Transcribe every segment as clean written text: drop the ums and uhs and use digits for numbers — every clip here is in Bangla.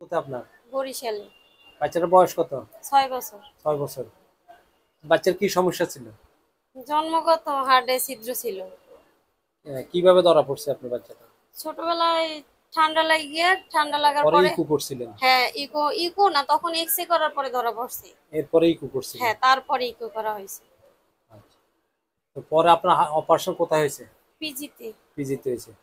কোথায় আপনার? বরিশালে। বাচ্চাটার বয়স কত? 6 বছর। 6 বছর। বাচ্চার কি সমস্যা ছিল? জন্মগত হার্টে ছিদ্র ছিল। কিভাবে ধরা পড়ছে আপনার বাচ্চাটা? ছোটবেলায় ঠান্ডা লাগার পরে পরে ইকো করছিলেন? হ্যাঁ, ইকো ইকো না, তখন এক্সরে করার পরে ধরা পড়ছে। এরপরে ইকো করছিলেন? হ্যাঁ, তারপরে ইকো করা হয়েছে। আচ্ছা। তো পরে আপনার অপারেশন কোথায় হয়েছে? পিজিতে। পিজিতে হয়েছে।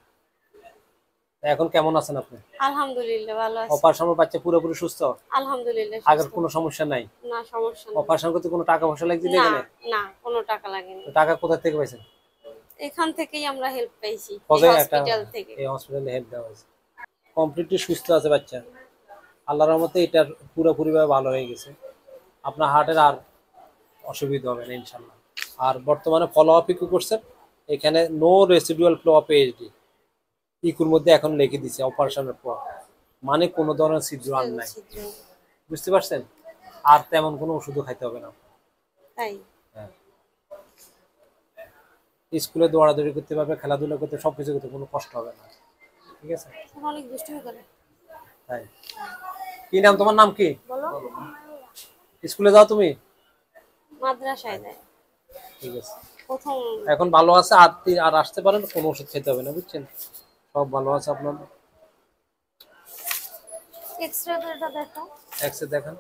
এখন কেমন আছেন আপনি? আলহামদুলিল্লাহ ভালো আছি। অপারেশনের বাচ্চা পুরোপুরি সুস্থ? আলহামদুলিল্লাহ আগের সুস্থ। কোনো সমস্যা নাই? না, সমস্যা নেই। অপারেশন করতে কোনো টাকা পয়সা লাগছে না, এখানে? না, কোনো টাকা লাগেনি। তো টাকা কোথা থেকে পাইছেন? এখান থেকেই আমরা হেল্প পাইছি, এই কোথায় একটা হসপিটাল থেকে। এই হসপিটালে হেল্প দেওয়া হয়েছে? কমপ্লিটলি সুস্থ আছে বাচ্চা। আল্লাহর রহমতে এটার পুরোপুরিভাবে ভালো হয়ে গেছে। আপনার হার্টের আর অসুবিধা হবে না ইনশাল্লাহ। আর বর্তমানে ফলো আপ ইকু করছেন, এখানে no residual flow of HD ইকুর মধ্যে এখন লিখে দিছে অপারেশনের পর, মানে কোনো ধরনের ছিদ্র আর নাই। ছিদ্র। বুঝতে পারছেন? আর তেমন কোনো ওষুধও খাইতে হবে না। তাই। হ্যাঁ, স্কুলে দৌড়াদৌড়ি করতে পারবে, খেলাধুলা করতে, সবকিছু করতে, কোনো কষ্ট হবে না। ঠিক আছে? অনেক দুষ্টুমি করে। তাই। কি নাম তোমার? নাম কি? বলো। স্কুলে যাও তুমি? মাদ্রাসায় দেয়। ঠিক আছে। প্রথম। এখন ভালো আছে, আর আসতে পারেন, কোনো ওষুধ খেতে হবে না, বুঝছেন? সব ভালো আছে আপনার। এক্সরেটা দেখো। এক্সরে দেখান।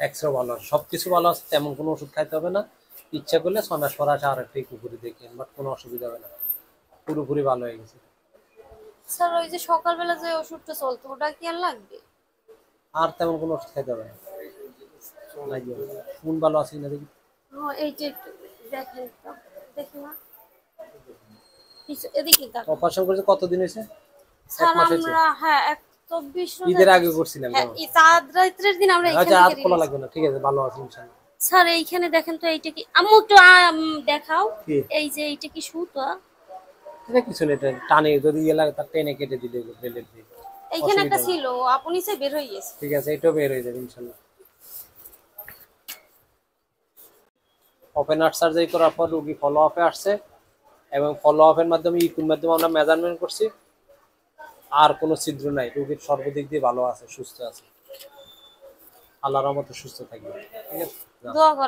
এক্সরে ভালো আছে, সবকিছু ভালো আছে, তেমন কোনো ওষুধ খাইতে হবে না। ইচ্ছা করলে 6 মাস পর আসে আর একটা পুকুরি দেখেন, বাট কোনো অসুবিধা হবে না, পুরোপুরি ভালো হয়ে গেছে। স্যার, ওই যে সকালবেলা যে ওষুধটা চলতো ওটা কি আর লাগবে? আর তেমন কোনো ওষুধ খাইতে হবে না। লাগবে না। কোন ভালো আছে কিনা দেখি। হ্যাঁ, এইটা একটু দেখেন তো। দেখি না। এদিকে তাকান। অপারেশন করেছে কতদিন হয়েছে? এক স্যার মাস হয়েছে? আমরা হ্যাঁ 24 ঈদের আগে করছিলাম হ্যাঁ, কেমন? চাঁদ রাত্রের দিন আমরা এখান আচ্ছা, আর থেকে খোলা রিলিজ। লাগবে না, ঠিক আছে, ভালো আছে ইনশাল্লাহ। স্যার এইখানে দেখেন তো, এইটা কি আম্মু একটু দেখাও। কি? এই যে এইটা কি সুতো? এটা কিছু নেই, এটা টানে, যদি ইয়ে লাগে তার টেনে কেটে দিলে বেলেট দিয়ে এইখানে অসুবিধা একটা হবে না। ছিল, আপনি সে বের হয়ে গেছে। ঠিক আছে, এটাও বের হয়ে যাবে ইনশাল্লাহ। ওপেন হার্ট সার্জারি করার পর রোগী ফলো আপে আসছে, এবং ফলো আপের মাধ্যমে ইকুর মাধ্যমে আমরা মেজারমেন্ট করছি। আর কোনো ছিদ্র নাই, রোগীর সর্বদিক দিয়ে ভালো আছে, সুস্থ আছে, আল্লাহর রহমতে সুস্থ থাকবে। ঠিক আছে। দোয়া করেন।